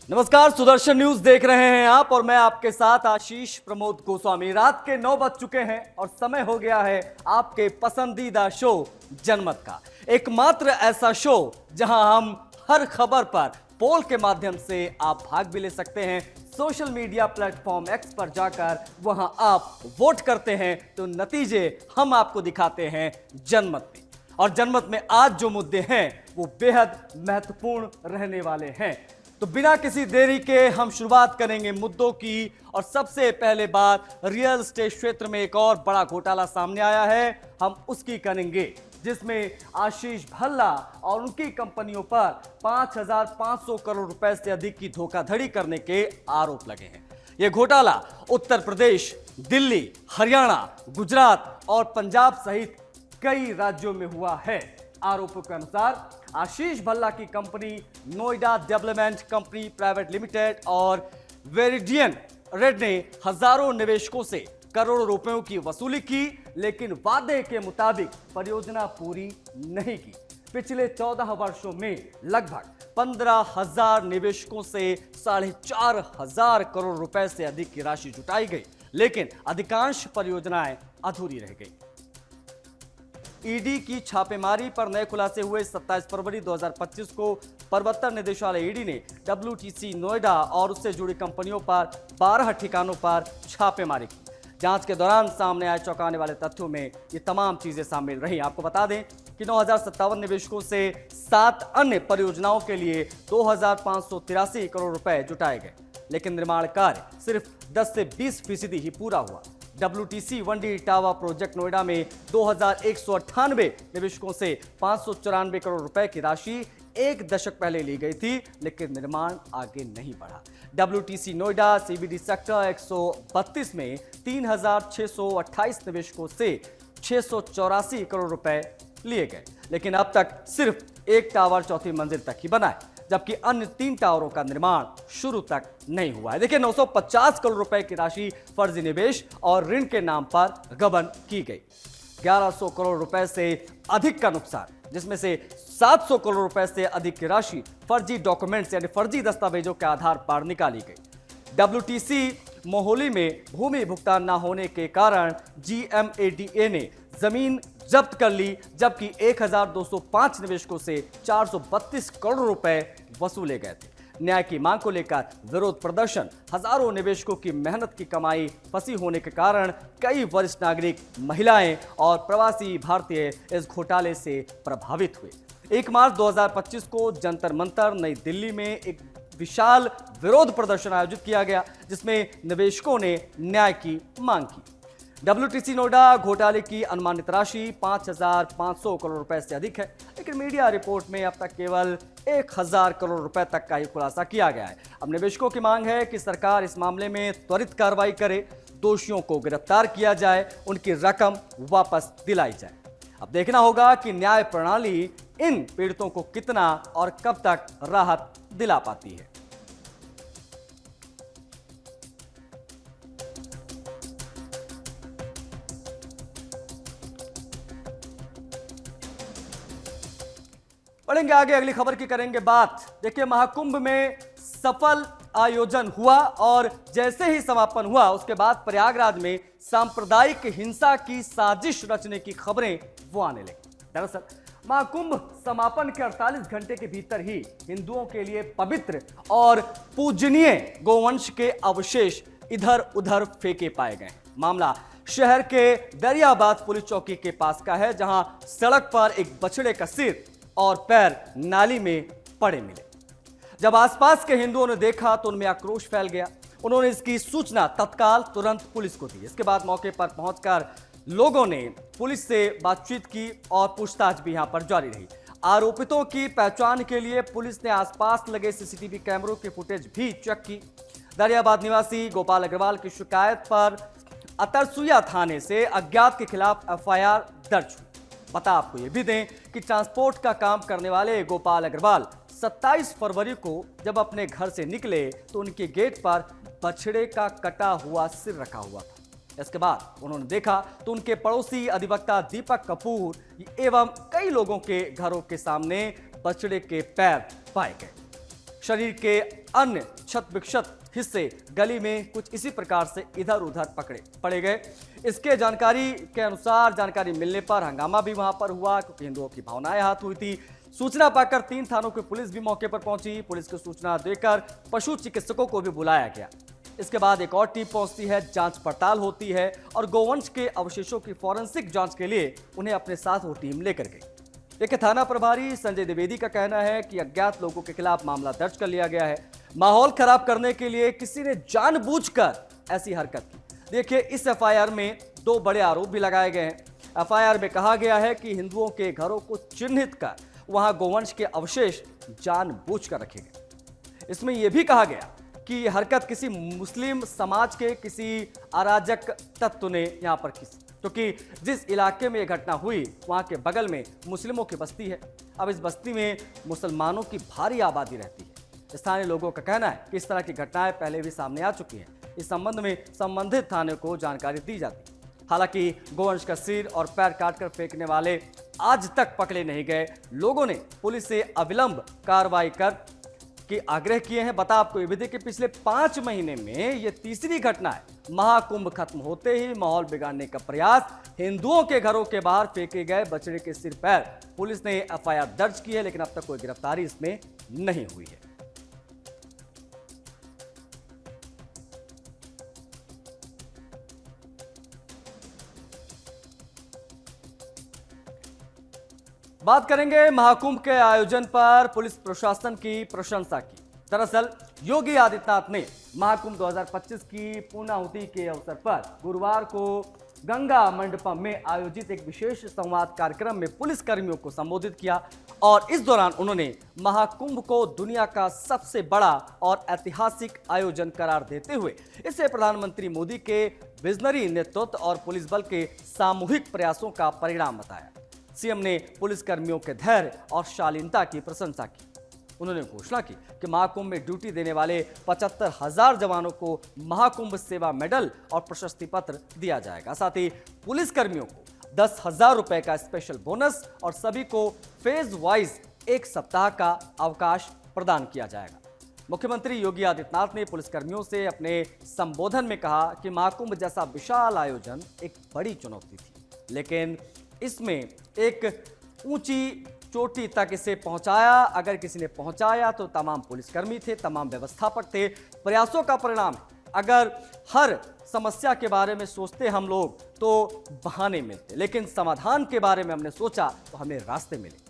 नमस्कार, सुदर्शन न्यूज देख रहे हैं आप और मैं आपके साथ आशीष प्रमोद गोस्वामी। रात के 9 बज चुके हैं और समय हो गया है आपके पसंदीदा शो जनमत का। एकमात्र ऐसा शो जहां हम हर खबर पर पोल के माध्यम से आप भाग भी ले सकते हैं। सोशल मीडिया प्लेटफॉर्म एक्स पर जाकर वहां आप वोट करते हैं तो नतीजे हम आपको दिखाते हैं जनमत में। और जनमत में आज जो मुद्दे हैं वो बेहद महत्वपूर्ण रहने वाले हैं। तो बिना किसी देरी के हम शुरुआत करेंगे मुद्दों की। और सबसे पहले बात, रियल एस्टेट क्षेत्र में एक और बड़ा घोटाला सामने आया है, हम उसकी करेंगे, जिसमें आशीष भल्ला और उनकी कंपनियों पर 5,500 करोड़ रुपए से अधिक की धोखाधड़ी करने के आरोप लगे हैं। यह घोटाला उत्तर प्रदेश, दिल्ली, हरियाणा, गुजरात और पंजाब सहित कई राज्यों में हुआ है। आरोपों के अनुसार आशीष भल्ला की company Noida development company private limited और वेरिडियन रेड ने हजारों निवेशकों से करोड़ों रुपयों की वसूली की, लेकिन वादे के मुताबिक परियोजना पूरी नहीं की। पिछले 14 वर्षों में लगभग 15,000 निवेशकों से 4,500 करोड़ रुपए से अधिक की राशि जुटाई गई, लेकिन अधिकांश परियोजनाएं अधूरी रह गई। ईडी की छापेमारी पर नए खुलासे हुए। 27 फरवरी 2025 को प्रवर्तन निदेशालय ईडी ने डब्ल्यूटीसी नोएडा और उससे जुड़ी कंपनियों पर 12 ठिकानों पर छापेमारी की। जांच के दौरान सामने आए चौंकाने वाले तथ्यों में ये तमाम चीजें शामिल रही। आपको बता दें कि 9,057 निवेशकों से 7 अन्य परियोजनाओं के लिए 2,583 करोड़ रुपए जुटाए गए, लेकिन निर्माण कार्य सिर्फ 10 से 20% ही पूरा हुआ। WTC 1D Etawah project Noida में 2,198 निवेशकों से 594 करोड़ रुपए की राशि एक दशक पहले ली गई थी, लेकिन निर्माण आगे नहीं बढ़ा। WTC नोएडा CBD सेक्टर 132 में 3,628 निवेशकों से 684 करोड़ रुपए लिए गए, लेकिन अब तक सिर्फ एक टावर चौथी मंजिल तक ही बना है, जबकि अन्य 3 टावरों का निर्माण शुरू तक नहीं हुआ है। देखिए, 950 करोड़ रुपए की राशि फर्जी निवेश और ऋण के नाम पर गबन की गई। 1100 करोड़ रुपए से अधिक का नुकसान, जिसमें से 700 करोड़ रुपए से अधिक की राशि फर्जी डॉक्यूमेंट्स यानी फर्जी दस्तावेजों के आधार पर निकाली गई। WTC मोहाली में भूमि भुगतान न होने के कारण GMADA ने जमीन जब्त कर ली, जबकि 1,205 निवेशकों से 432 करोड़ रुपए वसूले गए थे। न्याय की मांग को लेकर विरोध प्रदर्शन, हजारों निवेशकों की मेहनत की कमाई फंसी होने के कारण कई वरिष्ठ नागरिक, महिलाएं और प्रवासी भारतीय इस घोटाले से प्रभावित हुए। 1 मार्च 2025 को जंतर मंतर नई दिल्ली में एक विशाल विरोध प्रदर्शन आयोजित किया गया, जिसमें निवेशकों ने न्याय की मांग की। WTC नोएडा घोटाले की अनुमानित राशि 5,500 करोड़ रुपए से अधिक है, लेकिन मीडिया रिपोर्ट में अब तक केवल 1,000 करोड़ रुपए तक का ही खुलासा किया गया है। अब निवेशकों की मांग है कि सरकार इस मामले में त्वरित कार्रवाई करे, दोषियों को गिरफ्तार किया जाए, उनकी रकम वापस दिलाई जाए। अब देखना होगा कि न्याय प्रणाली इन पीड़ितों को कितना और कब तक राहत दिला पाती है। बढ़ेंगे आगे, अगली खबर की करेंगे बात। देखिए, महाकुंभ में सफल आयोजन हुआ और जैसे ही समापन हुआ उसके बाद प्रयागराज में सांप्रदायिक हिंसा की साजिश रचने की खबरें वो आने लगी। दरअसल महाकुंभ समापन के 48 घंटे के भीतर ही हिंदुओं के लिए पवित्र और पूजनीय गोवंश के अवशेष इधर उधर फेंके पाए गए। मामला शहर के दरियाबाद पुलिस चौकी के पास का है, जहां सड़क पर एक बछड़े का सिर और पैर नाली में पड़े मिले। जब आसपास के हिंदुओं ने देखा तो उनमें आक्रोश फैल गया। उन्होंने इसकी सूचना तत्काल तुरंत पुलिस को दी। इसके बाद मौके पर पहुंचकर लोगों ने पुलिस से बातचीत की और पूछताछ भी यहां पर जारी रही। आरोपितों की पहचान के लिए पुलिस ने आसपास लगे CCTV कैमरों की फुटेज भी चेक की। दरियाबाद निवासी गोपाल अग्रवाल की शिकायत पर अतरसुया थाने से अज्ञात के खिलाफ FIR दर्ज हुई। बता आपको ये भी दें कि ट्रांसपोर्ट का काम करने वाले गोपाल अग्रवाल 27 फरवरी को जब अपने घर से निकले तो उनके गेट पर बछड़े का कटा हुआ सिर रखा हुआ था। इसके बाद उन्होंने देखा तो उनके पड़ोसी अधिवक्ता दीपक कपूर एवं कई लोगों के घरों के सामने बछड़े के पैर पाए गए। शरीर के अन्य क्षत विक्षत हिस्से गली में कुछ इसी प्रकार से इधर उधर पड़े गए। इसके जानकारी के अनुसार जानकारी मिलने पर हंगामा भी वहां पर हुआ, क्योंकि हिंदुओं की भावनाएं हाथ हुई थी। सूचना पाकर 3 थानों की पुलिस भी मौके पर पहुंची। पुलिस को सूचना देकर पशु चिकित्सकों को भी बुलाया गया। इसके बाद एक और टीम पहुंचती है, जांच पड़ताल होती है और गोवंश के अवशेषों की फॉरेंसिक जांच के लिए उन्हें अपने साथ वो टीम लेकर गई। देखिए, थाना प्रभारी संजय द्विवेदी का कहना है कि अज्ञात लोगों के खिलाफ मामला दर्ज कर लिया गया है। माहौल खराब करने के लिए किसी ने जानबूझकर ऐसी हरकत की। देखिए, इस एफआईआर में 2 बड़े आरोप भी लगाए गए हैं। एफआईआर में कहा गया है कि हिंदुओं के घरों को चिन्हित कर वहां गोवंश के अवशेष जानबूझकर रखे गए। इसमें यह भी कहा गया कि यह हरकत किसी मुस्लिम समाज के किसी अराजक तत्व ने यहां पर की, क्योंकि जिस इलाके में यह घटना हुई वहां के बगल में मुस्लिमों की बस्ती है। अब इस बस्ती में मुसलमानों की भारी आबादी रहती है। स्थानीय लोगों का कहना है कि इस तरह की घटनाएं पहले भी सामने आ चुकी हैं। इस संबंध में संबंधित थाने को जानकारी दी जाती है। हालांकि गोवंश का सिर और पैर काटकर फेंकने वाले आज तक पकड़े नहीं गए। लोगों ने पुलिस से अविलंब कार्रवाई कर के आग्रह किए हैं। बता आपको ये भी दें कि पिछले 5 महीने में ये तीसरी घटना है। महाकुंभ खत्म होते ही माहौल बिगाड़ने का प्रयास, हिंदुओं के घरों के बाहर फेंके गए बछड़े के सिर पैर। पुलिस ने एफआईआर दर्ज की है, लेकिन अब तक कोई गिरफ्तारी इसमें नहीं हुई है। बात करेंगे महाकुंभ के आयोजन पर पुलिस प्रशासन की प्रशंसा की। दरअसल योगी आदित्यनाथ ने महाकुंभ 2025 की पूर्णाहुति के अवसर पर गुरुवार को गंगा मंडपम में आयोजित एक विशेष संवाद कार्यक्रम में पुलिस कर्मियों को संबोधित किया और इस दौरान उन्होंने महाकुंभ को दुनिया का सबसे बड़ा और ऐतिहासिक आयोजन करार देते हुए इसे प्रधानमंत्री मोदी के विजनरी नेतृत्व और पुलिस बल के सामूहिक प्रयासों का परिणाम बताया। सीएम ने पुलिस कर्मियों के धैर्य और शालीनता की प्रशंसा की। उन्होंने घोषणा की कि महाकुंभ में ड्यूटी देने वाले 75,000 जवानों को महाकुंभ सेवा मेडल और प्रशस्ति पत्र दिया जाएगा। साथ ही पुलिस कर्मियों को 10,000 रुपए का स्पेशल बोनस और सभी को फेज वाइज 1 सप्ताह का अवकाश प्रदान किया जाएगा। मुख्यमंत्री योगी आदित्यनाथ ने पुलिसकर्मियों से अपने संबोधन में कहा कि महाकुंभ जैसा विशाल आयोजन एक बड़ी चुनौती थी, लेकिन इसमें एक ऊंची चोटी तक इसे पहुंचाया। अगर किसी ने पहुंचाया तो तमाम पुलिसकर्मी थे, तमाम व्यवस्थापक थे। प्रयासों का परिणाम। अगर हर समस्या के बारे में सोचते हम लोग तो बहाने मिलते, लेकिन समाधान के बारे में हमने सोचा तो हमें रास्ते मिले।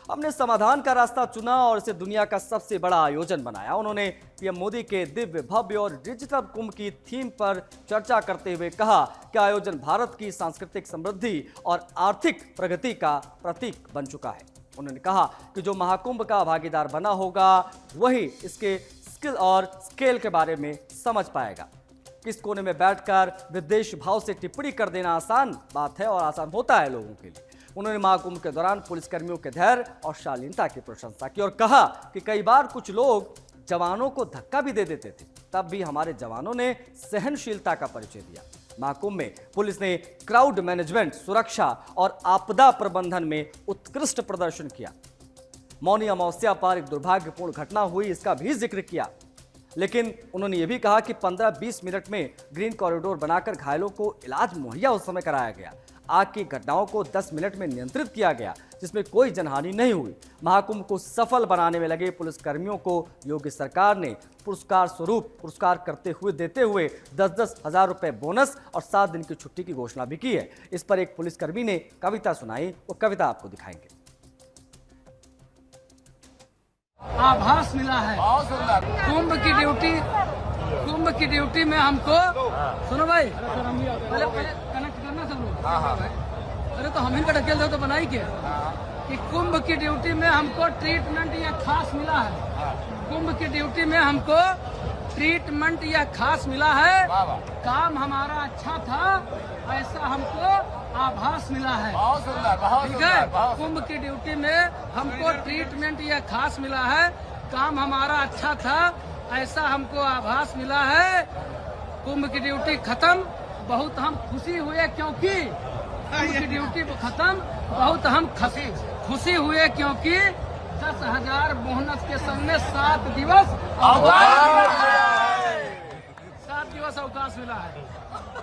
हमने समाधान का रास्ता चुना और इसे दुनिया का सबसे बड़ा आयोजन बनाया। उन्होंने पीएम मोदी के दिव्य, भव्य और डिजिटल कुंभ की थीम पर चर्चा करते हुए कहा कि आयोजन भारत की सांस्कृतिक समृद्धि और आर्थिक प्रगति का प्रतीक बन चुका है। उन्होंने कहा कि जो महाकुंभ का भागीदार बना होगा वही इसके स्किल और स्केल के बारे में समझ पाएगा। किस कोने में बैठकर विद्वेष भाव से टिप्पणी कर देना आसान बात है और आसान होता है लोगों के लिए। उन्होंने महाकुंभ के दौरान पुलिसकर्मियों के धैर्य और शालीनता की प्रशंसा की और कहा कि कई बार कुछ लोग जवानों को धक्का भी दे देते थे, तब भी हमारे जवानों ने सहनशीलता का परिचय दिया। महाकुंभ में पुलिस ने क्राउड मैनेजमेंट, सुरक्षा और आपदा प्रबंधन में उत्कृष्ट प्रदर्शन किया। मौनी अमावस्या पर एक दुर्भाग्यपूर्ण घटना हुई, इसका भी जिक्र किया, लेकिन उन्होंने ये भी कहा कि 15-20 मिनट में ग्रीन कॉरिडोर बनाकर घायलों को इलाज मुहैया उस समय कराया गया। आग की घटनाओं को 10 मिनट में नियंत्रित किया गया, जिसमें कोई जनहानि नहीं हुई। महाकुंभ को सफल बनाने में लगे पुलिसकर्मियों को योगी सरकार ने पुरस्कार स्वरूप पुरस्कार देते हुए 10-10 हजार रुपए बोनस और 7 दिन की छुट्टी की घोषणा भी की है। इस पर एक पुलिसकर्मी ने कविता सुनाई, वो कविता आपको दिखाएंगे। आभास मिला है कुंभ की ड्यूटी में हमको, सुनो भाई, पहले कनेक्ट करना सब लोग। अरे तो हम ही का ढकेल दो तो बनाई क्या कि कुंभ की ड्यूटी में हमको ट्रीटमेंट या खास मिला है। कुंभ की ड्यूटी में हमको ट्रीटमेंट या खास मिला है। काम हमारा अच्छा था, ऐसा हमको आभास मिला है। ठीक है, कुंभ की ड्यूटी में हमको ट्रीटमेंट या खास मिला है। काम हमारा अच्छा था, ऐसा हमको आभास मिला है। कुंभ की ड्यूटी खत्म, बहुत हम खुशी हुए क्योंकि कुंभ की ड्यूटी खत्म, बहुत हम खुशी हुए क्योंकि 10,000 बोनस के संग में 7 दिवस अवकाश मिला है।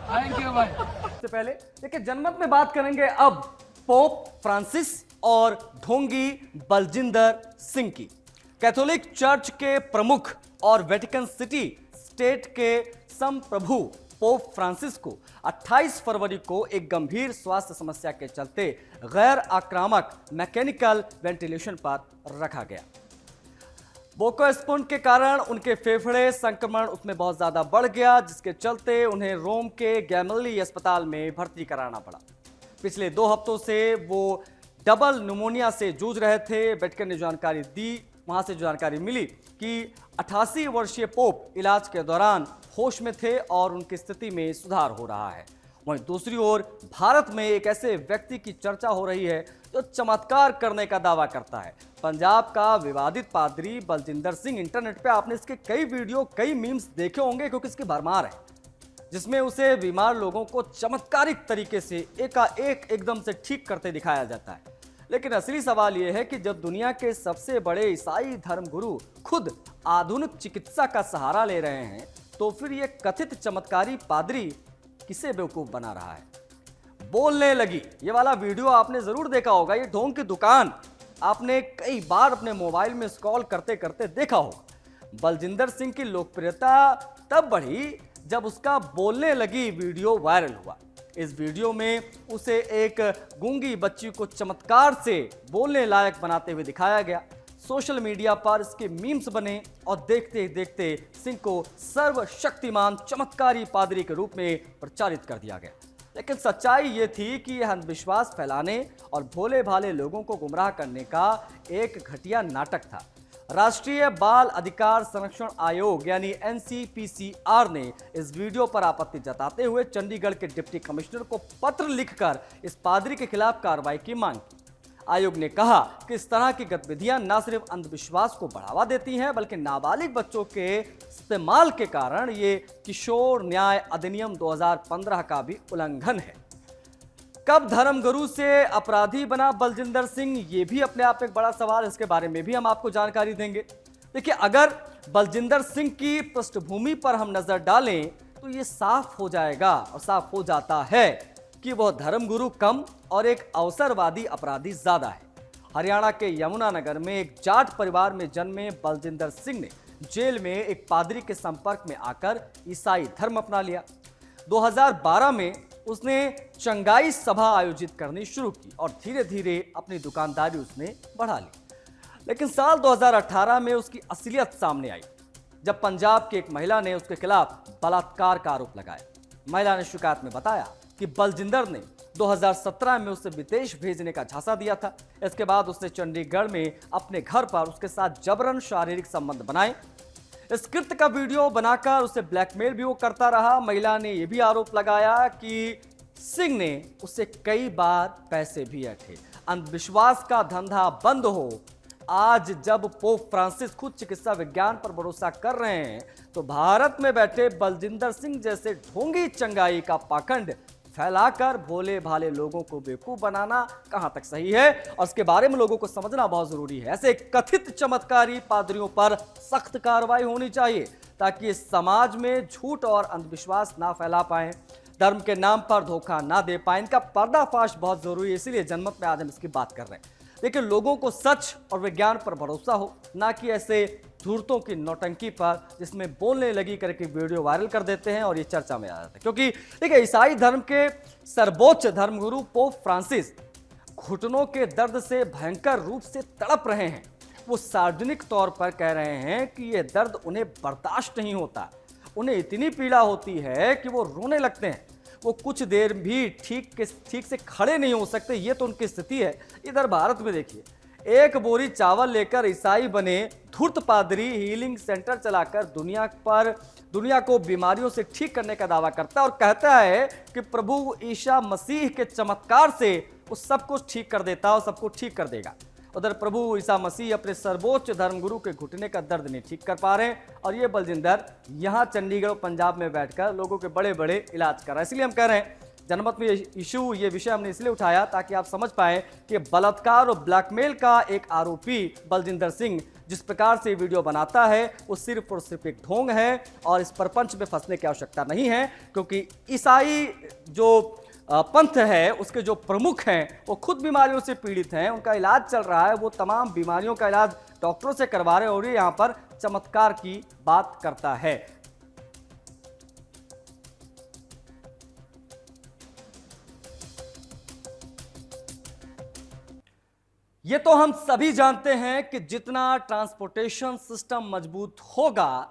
थैंक यू भाई। सबसे पहले देखिए, जनमत में बात करेंगे अब पोप फ्रांसिस और ढोंगी बलजिंदर सिंह की। कैथोलिक चर्च के प्रमुख और वेटिकन सिटी स्टेट के संप्रभु पोप फ्रांसिस को 28 फरवरी को एक गंभीर स्वास्थ्य समस्या के चलते गैर आक्रामक मैकेनिकल वेंटिलेशन पर रखा गया। बोकोस्पोन के कारण उनके फेफड़े संक्रमण उसमें बहुत ज्यादा बढ़ गया, जिसके चलते उन्हें रोम के गैमली अस्पताल में भर्ती कराना पड़ा। पिछले 2 हफ्तों से वो डबल न्यूमोनिया से जूझ रहे थे। वेटिकन ने जानकारी दी, वहां से जो जानकारी मिली कि 88 वर्षीय पोप इलाज के दौरान होश में थे और उनकी स्थिति में सुधार हो रहा है। वहीं दूसरी ओर भारत में एक ऐसे व्यक्ति की चर्चा हो रही है जो चमत्कार करने का दावा करता है। पंजाब का विवादित पादरी बलजिंदर सिंह। इंटरनेट पे आपने इसके कई वीडियो, कई मीम्स देखे होंगे, क्योंकि इसकी भरमार है, जिसमें उसे बीमार लोगों को चमत्कारिक तरीके से एकाएक एकदम से ठीक करते दिखाया जाता है। लेकिन असली सवाल यह है कि जब दुनिया के सबसे बड़े ईसाई धर्मगुरु खुद आधुनिक चिकित्सा का सहारा ले रहे हैं, तो फिर यह कथित चमत्कारी पादरी किसे बेवकूफ बना रहा है। बोलने लगी, ये वाला वीडियो आपने जरूर देखा होगा। ये ढोंग की दुकान आपने कई बार अपने मोबाइल में स्क्रॉल करते करते देखा होगा। बलजिंदर सिंह की लोकप्रियता तब बढ़ी जब उसका बोलने लगी वीडियो वायरल हुआ। इस वीडियो में उसे एक गूंगी बच्ची को चमत्कार से बोलने लायक बनाते हुए दिखाया गया। सोशल मीडिया पर इसके मीम्स बने और देखते देखते सिंह को सर्वशक्तिमान चमत्कारी पादरी के रूप में प्रचारित कर दिया गया। लेकिन सच्चाई ये थी कि यह अंधविश्वास फैलाने और भोले भाले लोगों को गुमराह करने का एक घटिया नाटक था। राष्ट्रीय बाल अधिकार संरक्षण आयोग यानी NCPCR ने इस वीडियो पर आपत्ति जताते हुए चंडीगढ़ के डिप्टी कमिश्नर को पत्र लिखकर इस पादरी के खिलाफ कार्रवाई की मांग की। आयोग ने कहा कि इस तरह की गतिविधियां न सिर्फ अंधविश्वास को बढ़ावा देती हैं, बल्कि नाबालिग बच्चों के इस्तेमाल के कारण ये किशोर न्याय अधिनियम 2015 का भी उल्लंघन है। कब धर्मगुरु से अपराधी बना बलजिंदर सिंह, ये भी अपने आप में एक बड़ा सवाल। इसके बारे में भी हम आपको जानकारी देंगे। देखिए, अगर बलजिंदर सिंह की पृष्ठभूमि पर हम नजर डालें तो ये साफ हो जाएगा और साफ हो जाता है कि वह धर्मगुरु कम और एक अवसरवादी अपराधी ज्यादा है। हरियाणा के यमुनानगर में एक जाट परिवार में जन्मे बलजिंदर सिंह ने जेल में एक पादरी के संपर्क में आकर ईसाई धर्म अपना लिया। 2012 में उसने चंगाई सभा आयोजित करनी शुरू की और धीरे धीरे अपनी दुकानदारी उसने बढ़ा ली। लेकिन साल 2018 में उसकी असलियत सामने आई, जब पंजाब की एक महिला ने उसके खिलाफ बलात्कार का आरोप लगाया। महिला ने शिकायत में बताया कि बलजिंदर ने 2017 में उसे विदेश भेजने का झांसा दिया था। इसके बाद उसने चंडीगढ़ में अपने घर पर उसके साथ जबरन शारीरिक संबंध बनाए। इस कृत्य का वीडियो बनाकर उसे ब्लैकमेल भी वो करता रहा। महिला ने यह भी आरोप लगाया कि सिंह ने उसे कई बार पैसे भी ऐंठे। अंधविश्वास का धंधा बंद हो। आज जब पोप फ्रांसिस खुद चिकित्सा विज्ञान पर भरोसा कर रहे हैं, तो भारत में बैठे बलजिंदर सिंह जैसे ढोंगी चंगाई का पाखंड फैलाकर भोले भाले लोगों को बेवकूफ बनाना कहां तक सही है, और इसके बारे में लोगों को समझना बहुत जरूरी है। ऐसे कथित चमत्कारी पादरियों पर सख्त कार्रवाई होनी चाहिए, ताकि इस समाज में झूठ और अंधविश्वास ना फैला पाए, धर्म के नाम पर धोखा ना दे पाए। इनका पर्दाफाश बहुत जरूरी है, इसीलिए जनमत में आज हम इसकी बात कर रहे हैं। लेकिन लोगों को सच और विज्ञान पर भरोसा हो, ना कि ऐसे धूर्तों की नौटंकी पर, जिसमें बोलने लगी करके वीडियो वायरल कर देते हैं और ये चर्चा में आ जाता है। क्योंकि देखिए, ईसाई धर्म के सर्वोच्च धर्मगुरु पोप फ्रांसिस घुटनों के दर्द से भयंकर रूप से तड़प रहे हैं। वो सार्वजनिक तौर पर कह रहे हैं कि यह दर्द उन्हें बर्दाश्त नहीं होता। उन्हें इतनी पीड़ा होती है कि वो रोने लगते हैं। वो कुछ देर भी ठीक से खड़े नहीं हो सकते। ये तो उनकी स्थिति है। इधर भारत में देखिए, एक बोरी चावल लेकर ईसाई बने धूर्त पादरी हीलिंग सेंटर चलाकर दुनिया को बीमारियों से ठीक करने का दावा करता है और कहता है कि प्रभु ईसा मसीह के चमत्कार से वो सब कुछ ठीक कर देता और सबको ठीक कर देगा। उधर प्रभु ईसा मसीह अपने सर्वोच्च धर्मगुरु के घुटने का दर्द नहीं ठीक कर पा रहे हैं, और ये बलजिंदर यहाँ चंडीगढ़ पंजाब में बैठकर लोगों के बड़े बड़े इलाज कर रहा है। इसलिए हम कह रहे हैं, जनमत में ये विषय हमने इसलिए उठाया ताकि आप समझ पाए कि बलात्कार और ब्लैकमेल का एक आरोपी बलजिंदर सिंह जिस प्रकार से वीडियो बनाता है वो सिर्फ और सिर्फ एक ढोंग है और इस परपंच में फंसने की आवश्यकता नहीं है, क्योंकि ईसाई जो पंथ है उसके जो प्रमुख हैं वो खुद बीमारियों से पीड़ित हैं, उनका इलाज चल रहा है, वो तमाम बीमारियों का इलाज डॉक्टरों से करवा रहे हैं और ये यहाँ पर चमत्कार की बात करता है। ये तो हम सभी जानते हैं कि जितना ट्रांसपोर्टेशन सिस्टम मजबूत होगा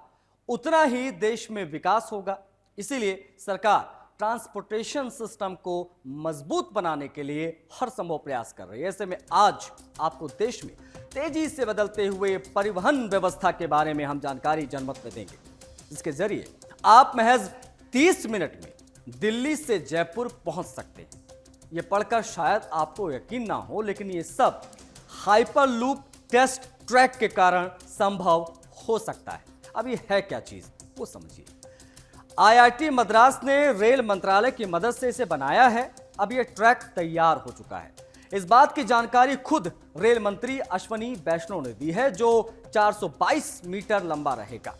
उतना ही देश में विकास होगा। इसीलिए सरकार ट्रांसपोर्टेशन सिस्टम को मजबूत बनाने के लिए हर संभव प्रयास कर रही है। ऐसे में आज आपको देश में तेजी से बदलते हुए परिवहन व्यवस्था के बारे में हम जानकारी जनमत में देंगे, जिसके जरिए आप महज 30 मिनट में दिल्ली से जयपुर पहुंच सकते हैं। यह पढ़कर शायद आपको यकीन ना हो, लेकिन ये सब हाइपरलूप टेस्ट ट्रैक के कारण संभव हो सकता है। अब ये है क्या चीज, वो समझिए। आईआईटी मद्रास ने रेल मंत्रालय की मदद से इसे बनाया है। अब यह ट्रैक तैयार हो चुका है। इस बात की जानकारी खुद रेल मंत्री अश्वनी वैष्णव ने दी है, जो 422 मीटर लंबा रहेगा।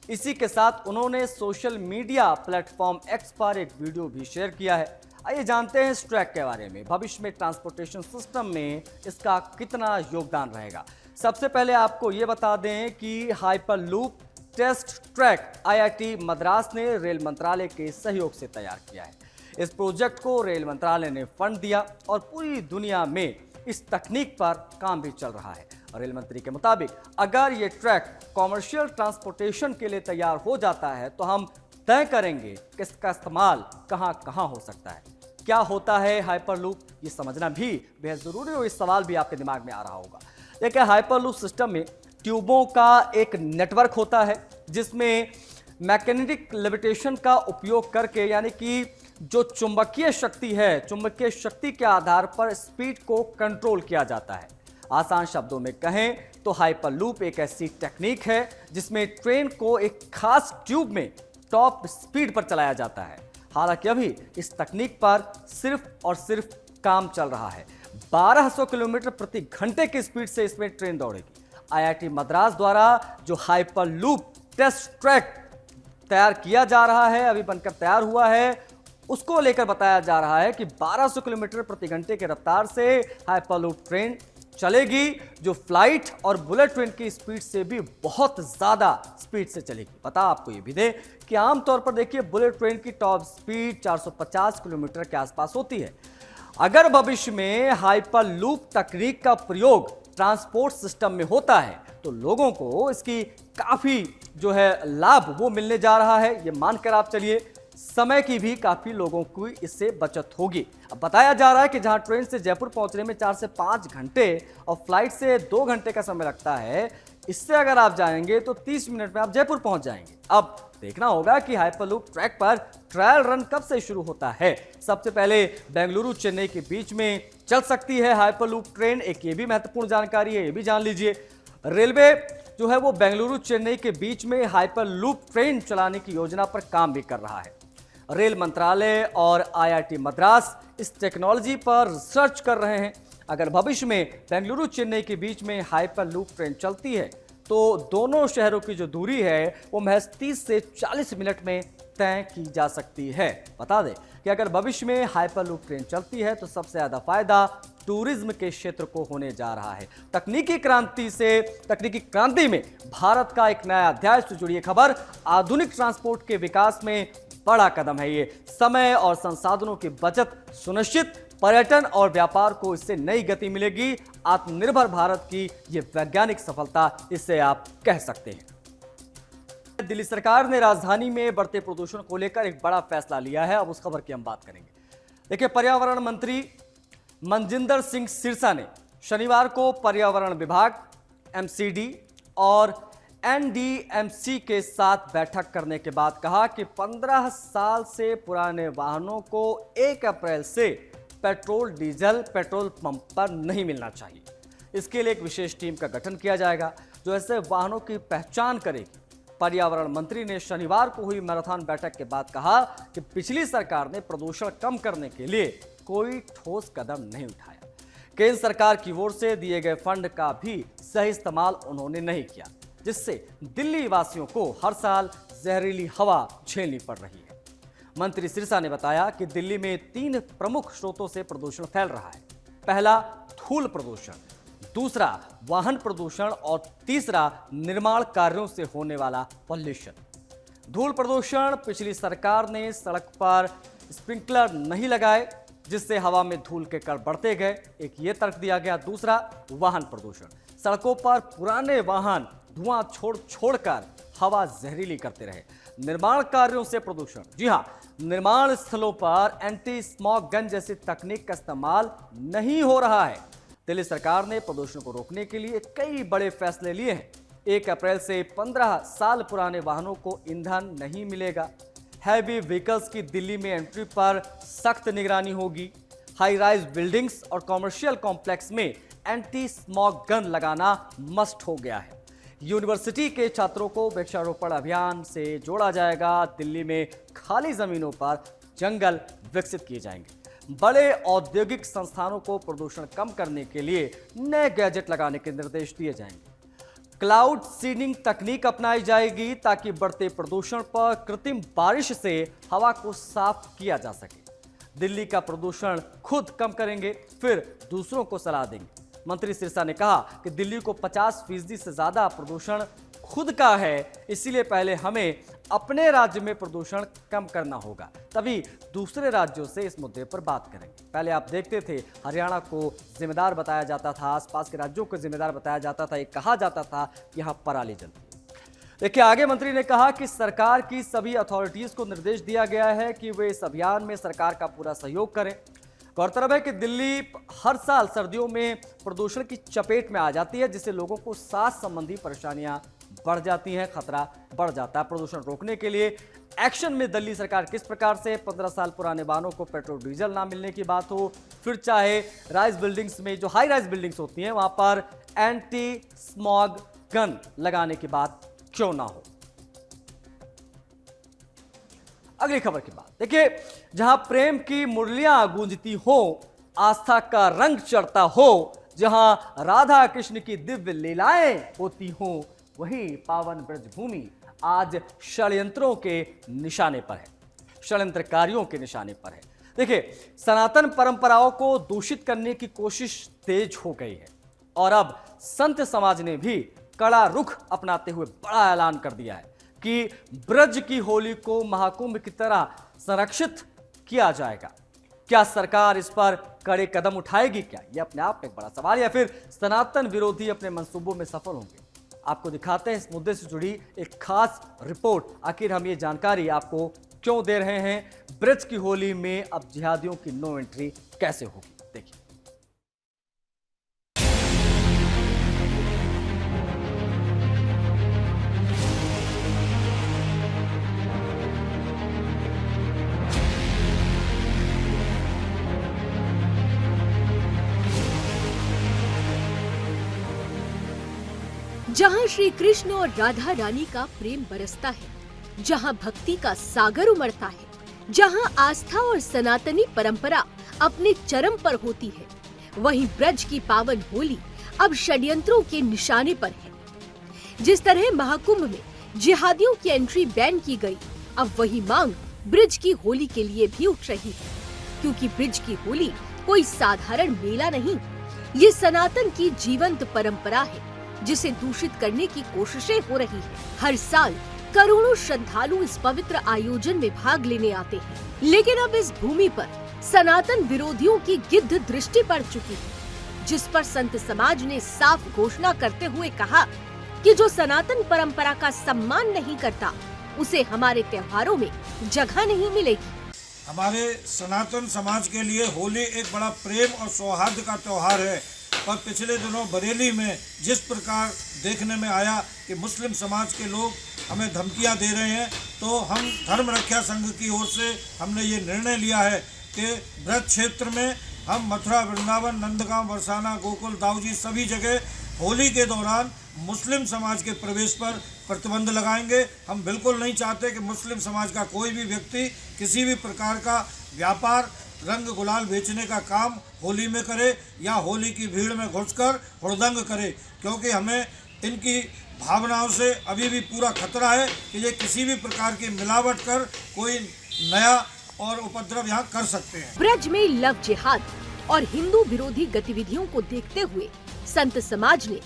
इसी के साथ उन्होंने सोशल मीडिया प्लेटफॉर्म एक्स पर एक वीडियो भी शेयर किया है। आइए जानते हैं इस ट्रैक के बारे में, भविष्य में ट्रांसपोर्टेशन सिस्टम में इसका कितना योगदान रहेगा। सबसे पहले आपको यह बता दें कि hyperloop test track IIT Madras ने रेल मंत्रालय के सहयोग से तैयार किया है। इस प्रोजेक्ट को रेल मंत्रालय ने फंड दिया और पूरी दुनिया में इस तकनीक पर काम भी चल रहा है। रेल मंत्री के मुताबिक अगर ये ट्रैक कॉमर्शियल ट्रांसपोर्टेशन के लिए तैयार हो जाता है तो हम तय करेंगे कि इसका इस्तेमाल कहां कहां हो सकता है। क्या होता है हाइपरलूप, ये समझना भी बेहद जरूरी है और इस सवाल भी आपके दिमाग में आ रहा होगा। देखिए, हाइपरलूप सिस्टम में ट्यूबों का एक नेटवर्क होता है जिसमें मैग्नेटिक लेविटेशन का उपयोग करके, यानी कि जो चुंबकीय शक्ति है, चुंबकीय शक्ति के आधार पर स्पीड को कंट्रोल किया जाता है। आसान शब्दों में कहें तो हाइपरलूप एक ऐसी टेक्निक है जिसमें ट्रेन को एक खास ट्यूब में टॉप स्पीड पर चलाया जाता है। हालांकि अभी इस तकनीक पर सिर्फ और सिर्फ काम चल रहा है। 1200 किलोमीटर प्रति घंटे की स्पीड से इसमें ट्रेन दौड़ेगी। आईआईटी मद्रास द्वारा जो हाइपरलूप टेस्ट ट्रैक तैयार किया जा रहा है, अभी बनकर तैयार हुआ है, उसको लेकर बताया जा रहा है कि 1200 किलोमीटर प्रति घंटे की रफ्तार से हाइपरलूप ट्रेन चलेगी, जो फ्लाइट और बुलेट ट्रेन की स्पीड से भी बहुत ज्यादा स्पीड से चलेगी। पता आपको ये भी दे कि आमतौर पर देखिए बुलेट ट्रेन की टॉप स्पीड 450 किलोमीटर के आसपास होती है। अगर भविष्य में हाइपरलूप तकनीक का प्रयोग ट्रांसपोर्ट सिस्टम में होता है तो लोगों को इसकी काफी जो है लाभ वो मिलने जा रहा है। ये मानकर आप चलिए, समय की भी काफी लोगों को इससे बचत होगी। अब बताया जा रहा है कि जहां ट्रेन से जयपुर पहुंचने में 4 से 5 घंटे और फ्लाइट से 2 घंटे का समय लगता है, इससे अगर आप जाएंगे तो 30 मिनट में आप जयपुर पहुंच जाएंगे। अब देखना होगा कि हाइपरलूप ट्रैक पर ट्रायल रन कब से शुरू होता है। सबसे पहले बेंगलुरु चेन्नई के बीच में चल सकती है हाइपरलूप ट्रेन, एक ये भी महत्वपूर्ण जानकारी है, ये भी जान लीजिए। रेलवे जो है वो बेंगलुरु चेन्नई के बीच में हाइपरलूप ट्रेन चलाने की योजना पर काम भी कर रहा है। रेल मंत्रालय और आईआईटी मद्रास इस टेक्नोलॉजी पर रिसर्च कर रहे हैं। अगर भविष्य में बेंगलुरु चेन्नई के बीच में हाइपरलूप ट्रेन चलती है तो दोनों शहरों की जो दूरी है वो महज 30 से 40 मिनट में तय की जा सकती है। बता दें कि अगर भविष्य में हाइपरलूप ट्रेन चलती है तो सबसे ज्यादा फायदा टूरिज्म के क्षेत्र को होने जा रहा है। तकनीकी क्रांति में भारत का एक नया अध्याय से जुड़ी खबर। आधुनिक ट्रांसपोर्ट के विकास में बड़ा कदम है ये। समय और संसाधनों की बचत सुनिश्चित, पर्यटन और व्यापार को इससे नई गति मिलेगी। आत्मनिर्भर भारत की ये वैज्ञानिक सफलता, इससे आप कह सकते हैं। दिल्ली सरकार ने राजधानी में बढ़ते प्रदूषण को लेकर एक बड़ा फैसला लिया है। अब उस खबर की हम बात करेंगे। देखिए, पर्यावरण मंत्री मनजिंदर सिंह सिरसा ने शनिवार को पर्यावरण विभाग, एमसीडी और एनडीएमसी के साथ बैठक करने के बाद कहा कि 15 साल से पुराने वाहनों को 1 अप्रैल से पेट्रोल डीजल पेट्रोल पंप पर नहीं मिलना चाहिए। इसके लिए एक विशेष टीम का गठन किया जाएगा जो ऐसे वाहनों की पहचान करेगी, पर्यावरण मंत्री ने शनिवार को हुई मैराथन बैठक के बाद कहा कि पिछली सरकार ने प्रदूषण कम करने के लिए कोई ठोस कदम नहीं उठाया। केंद्र सरकार की ओर से दिए गए फंड का भी सही इस्तेमाल उन्होंने नहीं किया, जिससे दिल्ली वासियों को हर साल जहरीली हवा झेलनी पड़ रही है। मंत्री सिरसा ने बताया कि दिल्ली में 3 प्रमुख स्रोतों से प्रदूषण फैल रहा है। पहला धूल प्रदूषण, दूसरा वाहन प्रदूषण और तीसरा निर्माण कार्यों से होने वाला पॉल्यूशन। धूल प्रदूषण, पिछली सरकार ने सड़क पर स्प्रिंकलर नहीं लगाए जिससे हवा में धूल के कण बढ़ते गए, एक ये तर्क दिया गया। दूसरा वाहन प्रदूषण, सड़कों पर पुराने वाहन धुआं छोड़कर हवा जहरीली करते रहे। निर्माण कार्यों से प्रदूषण, जी हां, निर्माण स्थलों पर एंटी स्मॉग गन जैसी तकनीक का इस्तेमाल नहीं हो रहा है। दिल्ली सरकार ने प्रदूषण को रोकने के लिए कई बड़े फैसले लिए हैं। 1 अप्रैल से 15 साल पुराने वाहनों को ईंधन नहीं मिलेगा। हैवी व्हीकल्स की दिल्ली में एंट्री पर सख्त निगरानी होगी। हाई राइज बिल्डिंग्स और कॉमर्शियल कॉम्प्लेक्स में एंटी स्मॉग गन लगाना मस्ट हो गया है। यूनिवर्सिटी के छात्रों को वृक्षारोपण अभियान से जोड़ा जाएगा। दिल्ली में खाली जमीनों पर जंगल विकसित किए जाएंगे। बड़े औद्योगिक संस्थानों को प्रदूषण कम करने के लिए नए गैजेट लगाने के निर्देश दिए जाएंगे। क्लाउड सीडिंग तकनीक अपनाई जाएगी ताकि बढ़ते प्रदूषण पर कृत्रिम बारिश से हवा को साफ किया जा सके। दिल्ली का प्रदूषण खुद कम करेंगे, फिर दूसरों को सलाह देंगे। मंत्री सिरसा ने कहा कि दिल्ली को 50% से ज्यादा प्रदूषण खुद का है, इसीलिए पहले हमें अपने राज्य में प्रदूषण कम करना होगा, तभी दूसरे राज्यों से इस मुद्दे पर बात करेंगे। पहले आप देखते थे हरियाणा को जिम्मेदार बताया जाता था, आसपास के राज्यों को जिम्मेदार बताया जाता था, ये कहा जाता था यहाँ पराली जलती है। देखिए, आगे मंत्री ने कहा कि सरकार की सभी अथॉरिटीज को निर्देश दिया गया है कि वे इस अभियान में सरकार का पूरा सहयोग करें। गौरतलब है कि दिल्ली हर साल सर्दियों में प्रदूषण की चपेट में आ जाती है, जिससे लोगों को सांस संबंधी परेशानियां बढ़ जाती हैं, खतरा बढ़ जाता है। प्रदूषण रोकने के लिए एक्शन में दिल्ली सरकार किस प्रकार से 15 साल पुराने वाहनों को पेट्रोल डीजल ना मिलने की बात हो, फिर चाहे राइज बिल्डिंग्स में जो हाई राइज बिल्डिंग्स होती हैं वहां पर एंटी स्मॉग गन लगाने की बात क्यों ना हो। अगली खबर की बात देखिए, जहां प्रेम की मुरलियां गूंजती हो, आस्था का रंग चढ़ता हो, जहां राधा कृष्ण की दिव्य लीलाएं होती हो, वहीं पावन ब्रजभूमि आज षड्यंत्रों के निशाने पर है, षड्यंत्रकारियों के निशाने पर है। देखिए, सनातन परंपराओं को दूषित करने की कोशिश तेज हो गई है और अब संत समाज ने भी कड़ा रुख अपनाते हुए बड़ा ऐलान कर दिया है कि ब्रज की होली को महाकुंभ की तरह संरक्षित किया जाएगा। क्या सरकार इस पर कड़े कदम उठाएगी? क्या यह अपने आप में एक बड़ा सवाल, या फिर सनातन विरोधी अपने मंसूबों में सफल होंगे? आपको दिखाते हैं इस मुद्दे से जुड़ी एक खास रिपोर्ट। आखिर हम ये जानकारी आपको क्यों दे रहे हैं? ब्रज की होली में अब जिहादियों की नो एंट्री कैसे होगी, देखिए। जहां श्री कृष्ण और राधा रानी का प्रेम बरसता है, जहां भक्ति का सागर उमड़ता है, जहां आस्था और सनातनी परंपरा अपने चरम पर होती है, वहीं ब्रज की पावन होली अब षड्यंत्रों के निशाने पर है। जिस तरह महाकुंभ में जिहादियों की एंट्री बैन की गई, अब वही मांग ब्रज की होली के लिए भी उठ रही है, क्योंकि ब्रज की होली कोई साधारण मेला नहीं, ये सनातन की जीवंत परंपरा है जिसे दूषित करने की कोशिशें हो रही है। हर साल करोड़ों श्रद्धालु इस पवित्र आयोजन में भाग लेने आते हैं, लेकिन अब इस भूमि पर सनातन विरोधियों की गिद्ध दृष्टि पड़ चुकी है, जिस पर संत समाज ने साफ घोषणा करते हुए कहा कि जो सनातन परंपरा का सम्मान नहीं करता, उसे हमारे त्योहारों में जगह नहीं मिलेगी। हमारे सनातन समाज के लिए होली एक बड़ा प्रेम और सौहार्द का त्योहार है, पर पिछले दिनों बरेली में जिस प्रकार देखने में आया कि मुस्लिम समाज के लोग हमें धमकियां दे रहे हैं, तो हम धर्म रक्षा संघ की ओर से हमने ये निर्णय लिया है कि ब्रज क्षेत्र में हम मथुरा, वृंदावन, नंदगांव, बरसाना, गोकुल, दाऊजी सभी जगह होली के दौरान मुस्लिम समाज के प्रवेश पर प्रतिबंध लगाएंगे। हम बिल्कुल नहीं चाहते कि मुस्लिम समाज का कोई भी व्यक्ति किसी भी प्रकार का व्यापार रंग गुलाल बेचने का काम होली में करे या होली की भीड़ में घुसकर हुड़दंग करे, क्योंकि हमें इनकी भावनाओं से अभी भी पूरा खतरा है कि ये किसी भी प्रकार की मिलावट कर कोई नया और उपद्रव यहाँ कर सकते हैं। ब्रज में लव जिहाद और हिंदू विरोधी गतिविधियों को देखते हुए संत समाज ने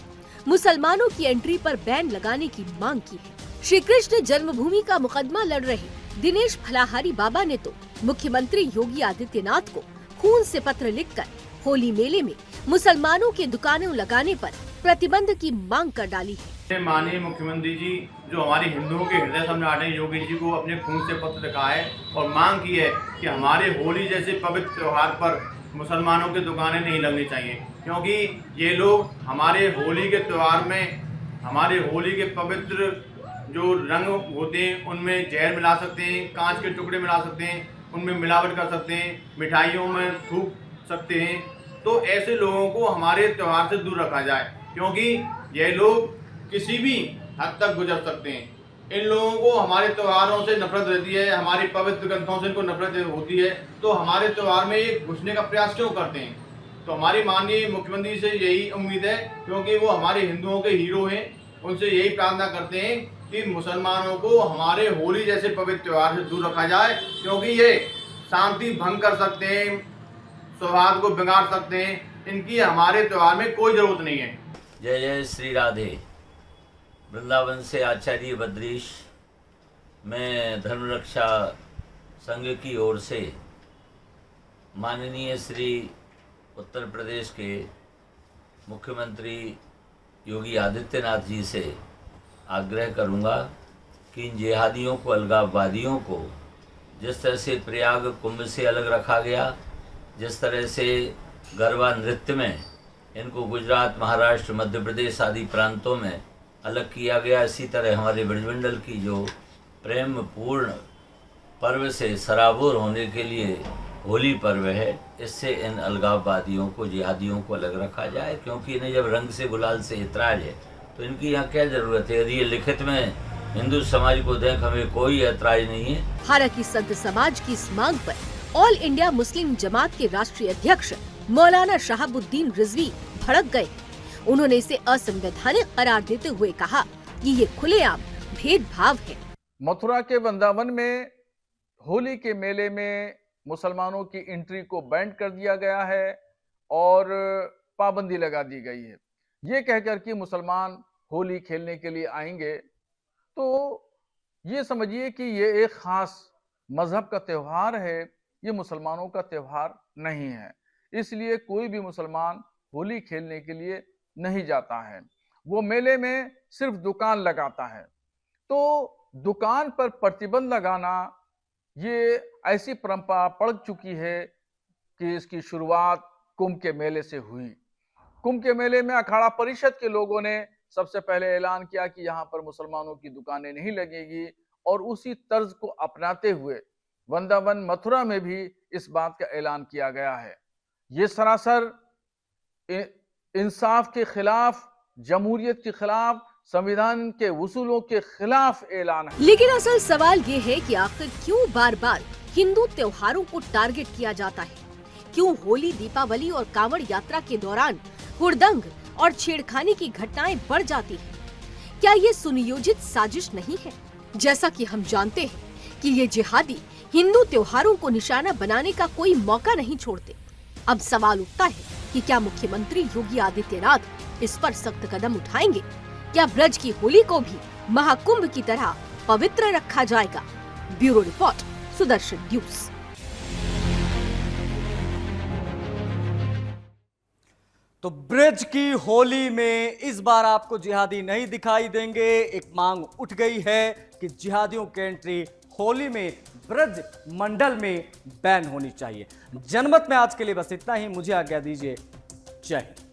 मुसलमानों की एंट्री पर बैन लगाने की मांग की है। श्री कृष्ण जन्मभूमि का मुकदमा लड़ रहे दिनेश फलाहारी बाबा ने तो मुख्यमंत्री योगी आदित्यनाथ को खून से पत्र लिखकर होली मेले में मुसलमानों की दुकानें लगाने पर प्रतिबंध की मांग कर डाली है। माननीय मुख्यमंत्री जी जो हमारे हिंदुओं के हृदय सम्राट हैं योगी जी को अपने खून से पत्र लिखा है और मांग की है कि हमारे होली जैसे पवित्र त्योहार पर मुसलमानों की दुकानें नहीं लगनी चाहिए, क्योंकि ये लोग हमारे होली के त्यौहार में हमारे होली के पवित्र जो रंग होते हैं उनमें जहर मिला सकते हैं, कांच के टुकड़े मिला सकते हैं, उनमें मिलावट कर सकते हैं, मिठाइयों में थूक सकते हैं। तो ऐसे लोगों को हमारे त्यौहार से दूर रखा जाए, क्योंकि ये लोग किसी भी हद तक गुजर सकते हैं। इन लोगों को हमारे त्योहारों से नफरत रहती है, हमारी पवित्र ग्रंथों से इनको नफरत होती है, तो हमारे त्यौहार में ये घुसने का प्रयास क्यों करते हैं। तो हमारी माननीय मुख्यमंत्री से यही उम्मीद है, क्योंकि वो हमारे हिंदुओं के हीरो हैं, उनसे यही प्रार्थना करते हैं कि मुसलमानों को हमारे होली जैसे पवित्र त्यौहार से दूर रखा जाए, क्योंकि ये शांति भंग कर सकते हैं, सौहार्द को बिगाड़ सकते हैं। इनकी हमारे त्यौहार में कोई ज़रूरत नहीं है। जय जय श्री राधे। वृंदावन से आचार्य बद्रीश, मैं धर्मरक्षा संघ की ओर से माननीय श्री उत्तर प्रदेश के मुख्यमंत्री योगी आदित्यनाथ जी से आग्रह करूंगा कि इन जिहादियों को, अलगाववादियों को जिस तरह से प्रयाग कुंभ से अलग रखा गया, जिस तरह से गरबा नृत्य में इनको गुजरात, महाराष्ट्र, मध्य प्रदेश आदि प्रांतों में अलग किया गया, इसी तरह हमारे ब्रजमंडल की जो प्रेम पूर्ण पर्व से सराबोर होने के लिए होली पर्व है, इससे इन अलगाववादियों को, जिहादियों को अलग रखा जाए, क्योंकि इन्हें जब रंग से गुलाल से ऐतराज है तो इनकी यहाँ क्या जरूरत है। यदि ये लिखित में हिंदू समाज को दें, हमें कोई ऐतराज नहीं है। हालांकि संत समाज की इस मांग पर ऑल इंडिया मुस्लिम जमात के राष्ट्रीय अध्यक्ष मौलाना शहाबुद्दीन रिजवी भड़क गए। उन्होंने इसे असंवैधानिक करार देते हुए कहा कि ये खुलेआम भेदभाव है। मथुरा के वृंदावन में होली के मेले में मुसलमानों की एंट्री को बैन कर दिया गया है और पाबंदी लगा दी गई है। ये कहकर कि मुसलमान होली खेलने के लिए आएंगे, तो ये समझिए कि ये एक खास मजहब का त्यौहार है, ये मुसलमानों का त्यौहार नहीं है। इसलिए कोई भी मुसलमान होली खेलने के लिए नहीं जाता है, वो मेले में सिर्फ दुकान लगाता है। तो दुकान पर प्रतिबंध लगाना ये ऐसी परंपरा पड़ चुकी है कि इसकी शुरुआत कुंभ के मेले से हुई। कुंभ के मेले में अखाड़ा परिषद के लोगों ने सबसे पहले ऐलान किया कि यहाँ पर मुसलमानों की दुकानें नहीं लगेगी, और उसी तर्ज को अपनाते हुए वृंदावन, मथुरा में भी इस बात का ऐलान किया गया है। ये सरासर इंसाफ के खिलाफ, जमहूरियत के खिलाफ, संविधान के उसूलों के खिलाफ ऐलान है। लेकिन असल सवाल ये है कि आखिर क्यों बार बार हिंदू त्योहारों को टारगेट किया जाता है? क्यों होली, दीपावली और कांवड़ यात्रा के दौरान हुड़दंग और छेड़खानी की घटनाएं बढ़ जाती हैं? क्या ये सुनियोजित साजिश नहीं है? जैसा कि हम जानते हैं कि ये जिहादी हिंदू त्योहारों को निशाना बनाने का कोई मौका नहीं छोड़ते। अब सवाल उठता है कि क्या मुख्यमंत्री योगी आदित्यनाथ इस पर सख्त कदम उठाएंगे? क्या ब्रज की होली को भी महाकुंभ की तरह पवित्र रखा जाएगा? Bureau report, Sudarshan news. तो ब्रज की होली में इस बार आपको जिहादी नहीं दिखाई देंगे। एक मांग उठ गई है कि जिहादियों की एंट्री होली में ब्रज मंडल में बैन होनी चाहिए। जनमत में आज के लिए बस इतना ही। मुझे आज्ञा दीजिए। जय हिंद।